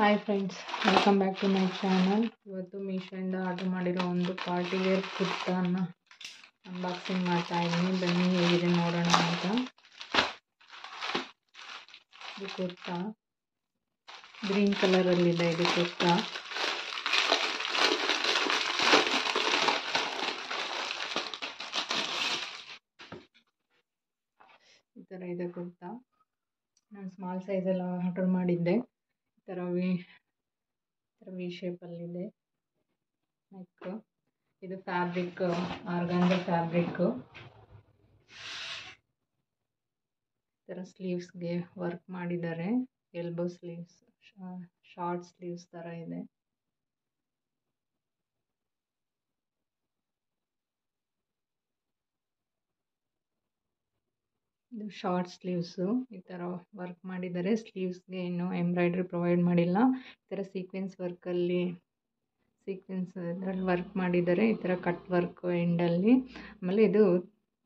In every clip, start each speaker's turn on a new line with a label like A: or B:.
A: Hi friends, welcome back to my channel. ಇವತ್ತು ಮೀಶೋಯಿಂದ order ಮಾಡಿರೋ ಒಂದು ಪಾರ್ಟಿ ವೇರ್ ಕುರ್ತಾನ ಅನ್ಬಾಕ್ಸಿಂಗ್ ಮಾಡ್ತಾ ಇದ್ದೀನಿ. ಬನ್ನಿ ಹೇಗಿದೆ ನೋಡೋಣ ಅಂತ. ಇದು ಕುರ್ತಾ ಗ್ರೀನ್ ಕಲರಲ್ಲಿದೆ. ಇದು ಕುರ್ತಾ ಈ ಥರ ಇದೆ. ಕುರ್ತಾ ನಾನು ಸ್ಮಾಲ್ ಸೈಜಲ್ಲಿ ಆರ್ಡರ್ ಮಾಡಿದ್ದೆ. ಈ ಥರ ವಿ ಶೇಪಲ್ಲಿದೆ ನೆಕ್. ಇದು ಫ್ಯಾಬ್ರಿಕ್ ಆರ್ಗಾನ್ಜಾ ಫ್ಯಾಬ್ರಿಕ್. ಈ ಥರ ಸ್ಲೀವ್ಸ್ಗೆ ವರ್ಕ್ ಮಾಡಿದ್ದಾರೆ. ಎಲ್ಬೋ ಸ್ಲೀವ್ಸ್, ಶಾರ್ಟ್ ಸ್ಲೀವ್ಸ್ ಥರ ಇದೆ. ಇದು ಶಾರ್ಟ್ ಸ್ಲೀವ್ಸು. ಈ ಥರ ವರ್ಕ್ ಮಾಡಿದ್ದಾರೆ. ಸ್ಲೀವ್ಸ್ಗೆ ಇನ್ನೂ ಎಂಬ್ರಾಯ್ಡ್ರಿ ಪ್ರೊವೈಡ್ ಮಾಡಿಲ್ಲ. ಈ ಥರ ಸೀಕ್ವೆನ್ಸ್ ಇದರಲ್ಲಿ ವರ್ಕ್ ಮಾಡಿದ್ದಾರೆ. ಈ ಥರ ಕಟ್ ವರ್ಕ್ ಎಂಡಲ್ಲಿ. ಆಮೇಲೆ ಇದು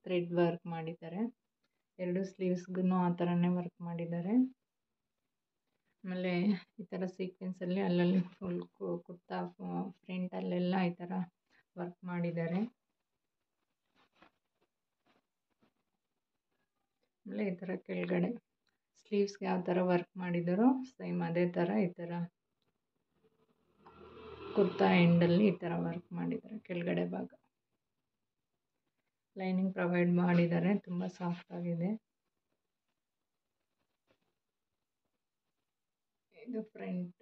A: ಥ್ರೆಡ್ ವರ್ಕ್ ಮಾಡಿದ್ದಾರೆ. ಎರಡು ಸ್ಲೀವ್ಸ್ಗೂ ಆ ಥರನೇ ವರ್ಕ್ ಮಾಡಿದ್ದಾರೆ. ಆಮೇಲೆ ಈ ಥರ ಸೀಕ್ವೆನ್ಸಲ್ಲಿ ಅಲ್ಲಲ್ಲಿ ಫುಲ್ ಕುರ್ತಾ ಫ್ರಂಟಲ್ಲೆಲ್ಲ ಈ ಥರ ವರ್ಕ್ ಮಾಡಿದ್ದಾರೆ. ಆಮೇಲೆ ಈ ಥರ ಕೆಳಗಡೆ ಸ್ಲೀವ್ಸ್ಗೆ ಯಾವ ಥರ ವರ್ಕ್ ಮಾಡಿದ್ದಾರೋ ಸೇಮ್ ಅದೇ ಥರ ಈ ಥರ ಕುರ್ತಾ ಎಂಡಲ್ಲಿ ಈ ಥರ ವರ್ಕ್ ಮಾಡಿದ್ದಾರೆ. ಕೆಳಗಡೆ ಭಾಗ ಲೈನಿಂಗ್ ಪ್ರೊವೈಡ್ ಮಾಡಿದ್ದಾರೆ. ತುಂಬ ಸಾಫ್ಟ್ ಆಗಿದೆ. ಇದು ಫ್ರಂಟ್.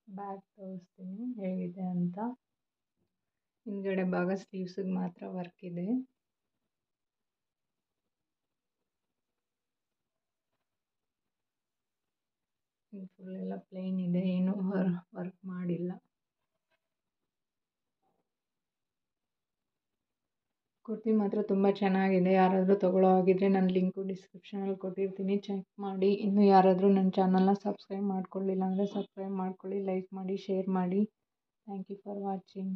A: ಬ್ಯಾಕ್ ತೋರಿಸ್ತೀನಿ ಹೇಗಿದೆ ಅಂತ. ಹಿಂದ್ಗಡೆ ಭಾಗ ಸ್ಲೀವ್ಸಿಗೆ ಮಾತ್ರ ವರ್ಕ್ ಇದೆ. ಫುಲ್ ಎಲ್ಲ ಪ್ಲೇನ್ ಇದೆ, ಏನು ವರ್ಕ್ ಮಾಡಿಲ್ಲ. ಕುರ್ತಿ ಮಾತ್ರ ತುಂಬ ಚೆನ್ನಾಗಿದೆ. ಯಾರಾದರೂ ತಗೊಳ್ಳೋ ಹಾಗಿದ್ರೆ ನನ್ನ ಲಿಂಕು ಡಿಸ್ಕ್ರಿಪ್ಷನಲ್ಲಿ ಕೊಟ್ಟಿರ್ತೀನಿ, ಚೆಕ್ ಮಾಡಿ. ಇನ್ನು ಯಾರಾದರೂ ನನ್ನ ಚಾನಲ್ನ ಸಬ್ಸ್ಕ್ರೈಬ್ ಮಾಡ್ಕೊಳ್ಳಿಲ್ಲ ಅಂದರೆ ಸಬ್ಸ್ಕ್ರೈಬ್ ಮಾಡ್ಕೊಳ್ಳಿ, ಲೈಕ್ ಮಾಡಿ, ಶೇರ್ ಮಾಡಿ. Thank you for watching.